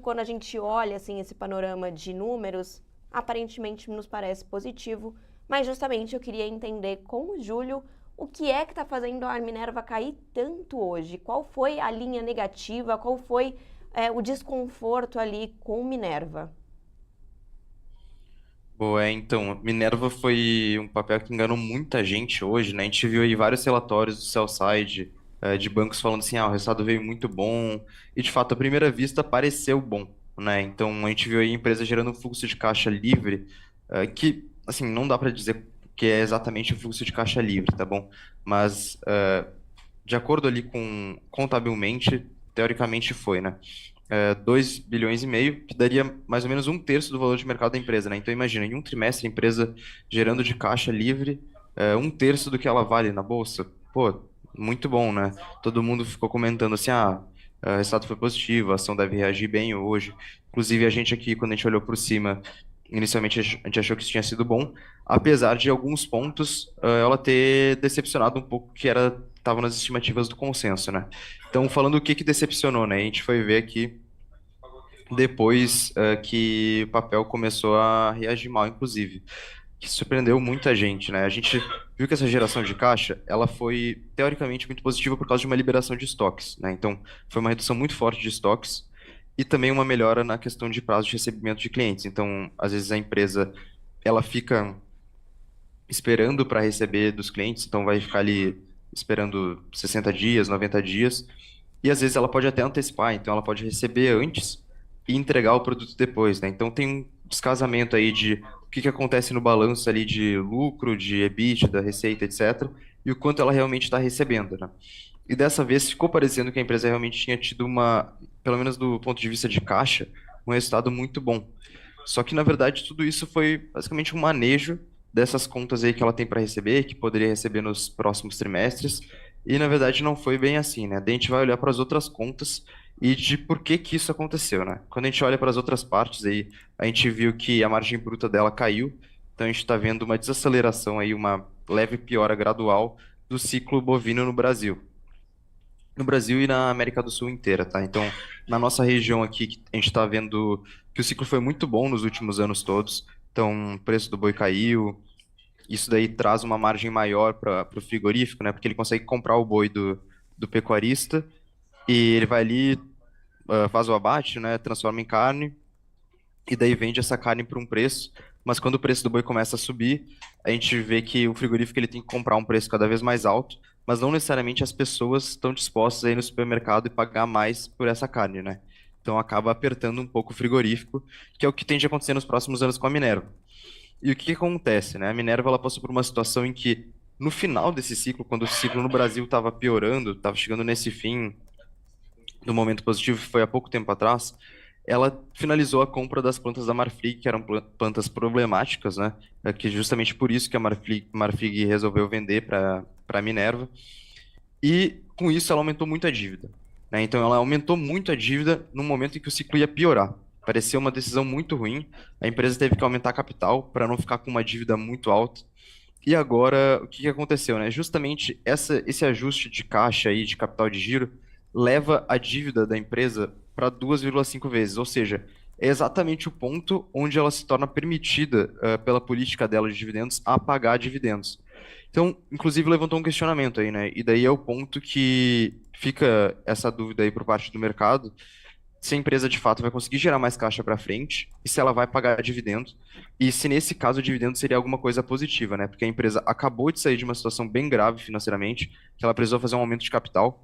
quando a gente olha assim esse panorama de números, aparentemente nos parece positivo, mas justamente eu queria entender com o Júlio o que é que está fazendo a Minerva cair tanto hoje. Qual foi a linha negativa? Qual foi o desconforto ali com Minerva? Boa, então, Minerva foi um papel que enganou muita gente hoje, né? A gente viu aí vários relatórios do sell-side, de bancos falando assim, o resultado veio muito bom, e de fato, à primeira vista, pareceu bom, né? Então, a gente viu aí a empresa gerando um fluxo de caixa livre, que, assim, não dá para dizer que é exatamente o fluxo de caixa livre, tá bom? Mas, de acordo ali com, contabilmente, teoricamente foi, né? 2 bilhões e meio, que daria mais ou menos um terço do valor de mercado da empresa, né? Então imagina, em um trimestre a empresa gerando de caixa livre um terço do que ela vale na bolsa. Pô, muito bom, né? Todo mundo ficou comentando assim, o resultado foi positivo, a ação deve reagir bem hoje. Inclusive a gente aqui, quando a gente olhou por cima, inicialmente a gente achou que isso tinha sido bom, apesar de alguns pontos ela ter decepcionado um pouco que era estava nas estimativas do consenso, né? Então, falando o que que decepcionou, né? A gente foi ver aqui depois que o papel começou a reagir mal, inclusive, que surpreendeu muita gente, né? A gente viu que essa geração de caixa, ela foi teoricamente muito positiva por causa de uma liberação de estoques, né? Então, foi uma redução muito forte de estoques e também uma melhora na questão de prazo de recebimento de clientes. Então, às vezes a empresa ela fica esperando para receber dos clientes, então vai ficar ali esperando 60 dias, 90 dias, e às vezes ela pode até antecipar, então ela pode receber antes e entregar o produto depois, né? Então tem um descasamento aí de o que que acontece no balanço ali de lucro, de EBITDA, receita, etc., e o quanto ela realmente está recebendo, né? E dessa vez ficou parecendo que a empresa realmente tinha tido uma, pelo menos do ponto de vista de caixa, um resultado muito bom. Só que, na verdade, tudo isso foi basicamente um manejo dessas contas aí que ela tem para receber, que poderia receber nos próximos trimestres. E, na verdade, não foi bem assim, né? Daí a gente vai olhar para as outras contas e de por que que isso aconteceu, né? Quando a gente olha para as outras partes aí, a gente viu que a margem bruta dela caiu. Então, a gente está vendo uma desaceleração aí, uma leve piora gradual do ciclo bovino no Brasil. No Brasil e na América do Sul inteira, tá? Então, na nossa região aqui, a gente está vendo que o ciclo foi muito bom nos últimos anos todos. Então, o preço do boi caiu. Isso daí traz uma margem maior para o frigorífico, né? Porque ele consegue comprar o boi do pecuarista e ele vai ali, faz o abate, né? Transforma em carne e daí vende essa carne por um preço. Mas quando o preço do boi começa a subir, a gente vê que o frigorífico ele tem que comprar um preço cada vez mais alto, mas não necessariamente as pessoas estão dispostas a ir no supermercado e pagar mais por essa carne, né? Então acaba apertando um pouco o frigorífico, que é o que tende a acontecer nos próximos anos com a Minerva. E o que que acontece, né? A Minerva ela passou por uma situação em que no final desse ciclo, quando o ciclo no Brasil estava piorando, estava chegando nesse fim do momento positivo, que foi há pouco tempo atrás, ela finalizou a compra das plantas da Marfrig, que eram plantas problemáticas, né? Que justamente por isso que a Marfrig resolveu vender para a Minerva. E com isso ela aumentou muito a dívida, né? Então ela aumentou muito a dívida no momento em que o ciclo ia piorar. Pareceu uma decisão muito ruim. A empresa teve que aumentar a capital para não ficar com uma dívida muito alta. E agora, o que que aconteceu, né? Justamente esse ajuste de caixa aí, de capital de giro, leva a dívida da empresa para 2,5 vezes, ou seja, é exatamente o ponto onde ela se torna permitida, pela política dela de dividendos, a pagar dividendos. Então, inclusive, levantou um questionamento aí, né? E daí é o ponto que fica essa dúvida aí por parte do mercado, se a empresa de fato vai conseguir gerar mais caixa para frente e se ela vai pagar dividendo. E se nesse caso o dividendo seria alguma coisa positiva, né? Porque a empresa acabou de sair de uma situação bem grave financeiramente, que ela precisou fazer um aumento de capital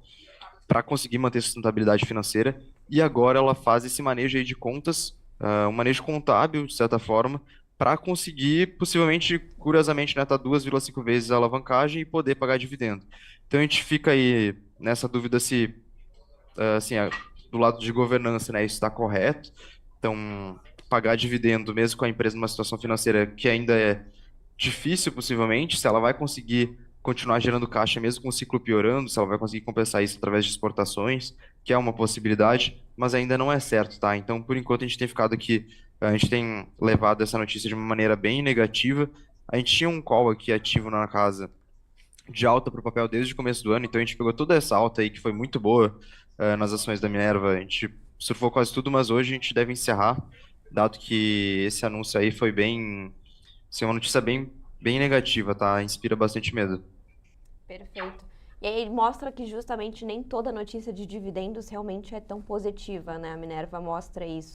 para conseguir manter sustentabilidade financeira e agora ela faz esse manejo aí de contas, um manejo contábil, de certa forma, para conseguir, possivelmente, curiosamente, né, tá 2,5 vezes a alavancagem e poder pagar dividendo. Então a gente fica aí nessa dúvida se assim, do lado de governança, né, isso está correto. Então, pagar dividendo, mesmo com a empresa numa situação financeira que ainda é difícil, possivelmente, se ela vai conseguir continuar gerando caixa mesmo com o ciclo piorando, se ela vai conseguir compensar isso através de exportações, que é uma possibilidade, mas ainda não é certo, tá? Então, por enquanto, a gente tem ficado aqui, a gente tem levado essa notícia de uma maneira bem negativa. A gente tinha um call aqui ativo na casa de alta para o papel desde o começo do ano, então a gente pegou toda essa alta aí que foi muito boa nas ações da Minerva, a gente surfou quase tudo, mas hoje a gente deve encerrar, dado que esse anúncio aí foi bem, assim, uma notícia bem negativa, tá? Inspira bastante medo. Perfeito. E aí mostra que justamente nem toda notícia de dividendos realmente é tão positiva, né? A Minerva mostra isso.